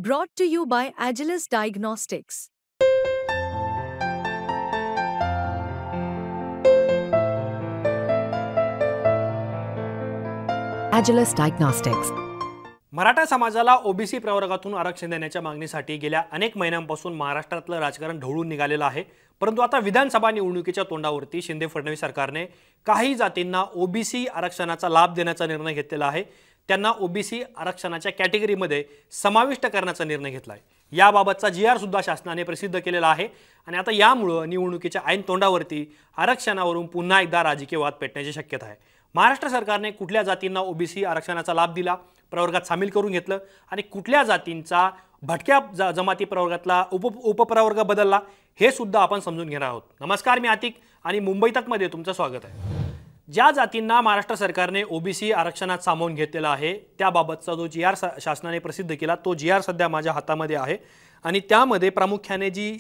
Brought to you by Agilus Diagnostics. Agilus Diagnostics. Maratha समाजाला OBC प्रवर्गातून आरक्षण देण्याच्या मागणीसाठी गेल्या अनेक महिन्यांपासून महाराष्ट्रातलं राजकारण ढवळून निघालेलं आहे। परंतु आता विधानसभा निवडणुकीच्या तोंडावरती शिंदे फडणवीस सरकारने काही जातींना ओबीसी आरक्षणाचा लाभ देण्याचा निर्णय घेतलेला आहे। त्यांना ओबीसी आरक्षणाच्या कॅटेगरीमध्ये समाविष्ट करण्याचा निर्णय घेतला आहे। याबाबतचा जीआर सुद्धा शासनाने प्रसिद्ध केलेला आहे आणि आता यामुळे निवडणुकीच्या ऐन तोंडावरती आरक्षणावरून पुन्हा एकदा राजकीय वाद पेटण्याची शक्यता आहे। महाराष्ट्र सरकारने कुठल्या जातींना ओबीसी आरक्षणाचा लाभ दिला, प्रवर्गात सामील करून घेतलं आणि कुठल्या जातींचा भटक्या जमाती प्रवर्गातला उपप्रवर्ग बदलला हे सुद्धा आपण समजून घेणार आहोत। नमस्कार, मी आतिक आणि मुंबई तकमध्ये तुमचं स्वागत आहे। ज्या जातींना महाराष्ट्र सरकारने ओबीसी आरक्षणात सामावून घेतलेला आहे त्याबाबतचा जो जीआर शासनाने प्रसिद्ध केला तो जीआर सध्या माझ्या हातामध्ये आहे आणि त्यामध्ये प्रामुख्याने जी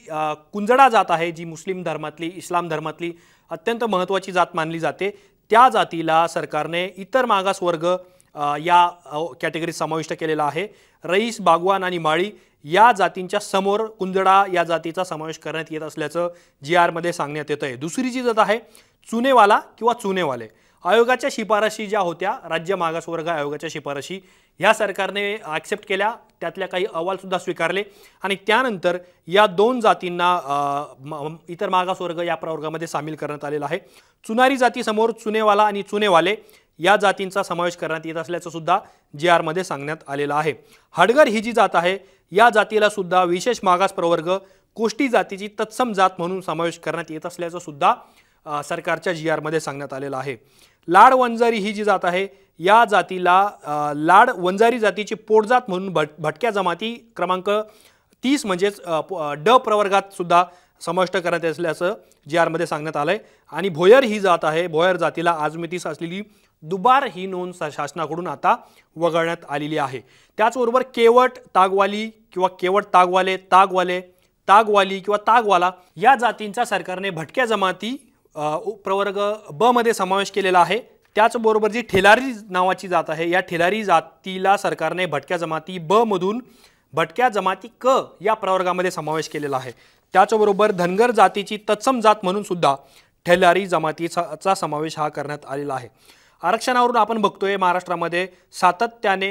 कुंजडा जात आहे, जी मुस्लिम धर्मातली इस्लाम धर्मातली अत्यंत महत्त्वाची जात मानली जाते, त्या जातीला सरकारने इतर मागासवर्ग या कॅटेगरीत समाविष्ट केलेला आहे। रईस, बागवान आणि माळी या जातींच्या समोर कुंजडा या जातीचा समावेश करण्यात येत असल्याचं जीआरमध्ये सांगण्यात येत आहे। दुसरी जी जात आहे चुनेवाला किंवा चुनेवाले, आयोगाच्या शिफारशी ज्या होत्या राज्य मागासवर्ग आयोगाच्या शिफारशी ह्या सरकारने ॲक्सेप्ट केल्या, त्यातल्या काही अहवाल सुद्धा स्वीकारले आणि त्यानंतर या दोन जातींना इतर मागासवर्ग या प्रवर्गामध्ये सामील करण्यात आलेला आहे। चुनारी जाती समोर चुनेवाला आणि चुनेवाले या जातींचा समावेश करण्यात येत असल्याचं सुद्धा जीआरमध्ये सांगण्यात आलेलं आहे। हडगर ही जी जात आहे या जातीला सुद्धा विशेष मागास प्रवर्ग कोष्टी जातीची तत्सम जात म्हणून समावेश करण्यात येत असल्याचं सुद्धा सरकारच्या जीआरमध्ये सांगण्यात आलेलं आहे। लाड वंजारी ही जी जात आहे या जातीला लाड वंजारी जातीची पोटजात म्हणून भटक्या जमाती क्रमांक 30 म्हणजेच ड प्रवर्गात सुद्धा समाविष्ट करण्यात असल्याचं जीआरमध्ये सांगण्यात आलंय। आणि भोयर ही जात आहे, भोयर जातीला आजमितीस असलेली दुबार ही नोंद शासनाकडून आता वगळण्यात आलेली आहे। त्याचबरोबर केवट, तागवाली किंवा केवट तागवाले, तागवाली किंवा तागवाला या जातींचा सरकारने भटक्या जमाती प्रवर्ग ब मध्ये समावेश केलेला आहे। त्याचबरोबर जी ठेलारी नावाची जात आहे या ठेलारी जातीला सरकारने भटक्या जमाती ब मधून भटक्या जमाती क या प्रवर्गामध्ये समावेश केलेला आहे। त्याचबरोबर धनगर जातीची तत्सम जात म्हणून सुद्धा ठेलारी जमातीचा समावेश हा करण्यात आलेला आहे। आरक्षणावरून आपण बघतोय महाराष्ट्रामध्ये सातत्याने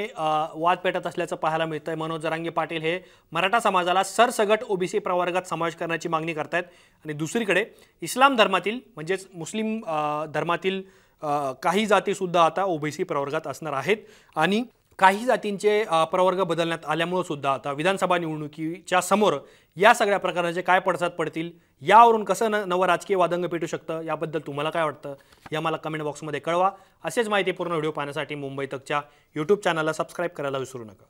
वाद पेटत असल्याचं पाहायला मिळतंय। मनोज जरांगे पाटील हे मराठा समाजाला सरसगट ओबीसी प्रवर्गात समावेश करण्याची मागणी करतायत आणि दुसरीकडे इस्लाम धर्मातील म्हणजेच मुस्लिम धर्मातील काही जाती सुद्धा आता ओबीसी प्रवर्गात असणार आहेत आणि काही जातींचे प्रवर्ग बदलण्यात आल्यामुळे सुद्धा आता विधानसभा निवडणुकीच्या समोर या सगळ्या प्रकाराचे काय पडसाद पडतील, यावरून कसं नवं राजकीय वादंग पेटू शकतं याबद्दल तुम्हाला काय वाटतं या मला कमेंट बॉक्समध्ये कळवा। असेच माहितीपूर्ण व्हिडिओ पाहण्यासाठी मुंबई तकच्या यूट्यूब चॅनलला सबस्क्राईब करायला विसरू नका।